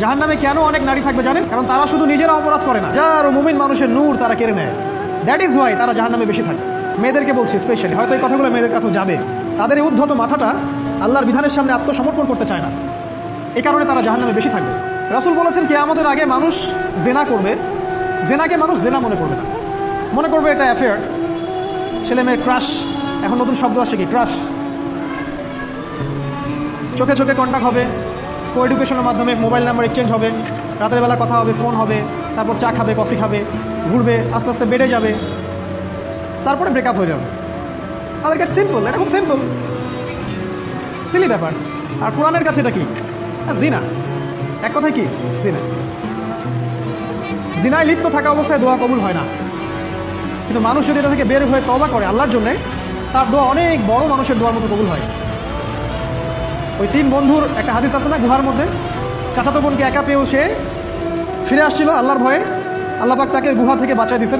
জাহান্নামে কেন অনেক নারী থাকবে জানেন? কারণ তারা শুধু নিজেরা অপরাধ করে না, যার মুমিন মানুষের নূর তারা কেড়ে নেয়। দ্যাট ইজ ওয়াই তারা জাহান্নামে বেশি থাকে। মেয়েদেরকে বলছি স্পেশালি, হয়তো এই কথাগুলো মেয়েদের কাছেও যাবে। তাদের এই উদ্ধত মাথাটা আল্লাহর বিধানের সামনে আত্মসমর্পণ করতে চায় না, এই কারণে তারা জাহান্নামে বেশি থাকবে। রাসূল বলেছেন কিয়ামতের আগে মানুষ জেনা করবে, জেনাকে মানুষ জেনা মনে করবে না, মনে করবে এটা অ্যাফেয়ার, ছেলে মেয়ের ক্রাশ। এখন নতুন শব্দ আসে কি, ক্রাশ। চোখে চোখে কন্ট্যাক্ট হবে, কো এডুকেশনের মাধ্যমে মোবাইল নাম্বার এক্সচেঞ্জ হবে, রাতের বেলা কথা হবে, ফোন হবে, তারপর চা খাবে, কফি খাবে, ঘুরবে, আস্তে আস্তে বেড়ে যাবে, তারপরে ব্রেকআপ হয়ে যাবে। তাদের কাছে সিম্পল, এটা খুব সিম্পল, সিলি ব্যাপার। আর কোরআনের কাছে এটা কি? জিনা। এক কথায় কি? জিনা। জিনায় লিপ্ত থাকা অবস্থায় দোয়া কবুল হয় না, কিন্তু মানুষ যদি এটা থেকে বের হয়ে তওবা করে আল্লাহর জন্যে, তার দোয়া অনেক বড় মানুষের দোয়ার মতো কবুল হয়। ওই তিন বন্ধুর একটা হাদিস আছে না, গুহার মধ্যে চাচাতো বোনকে একা পেয়েও সে ফিরে আসছিল আল্লাহর ভয়ে, আল্লাহ পাক তাকে গুহা থেকে বাঁচায় দিয়েছেন।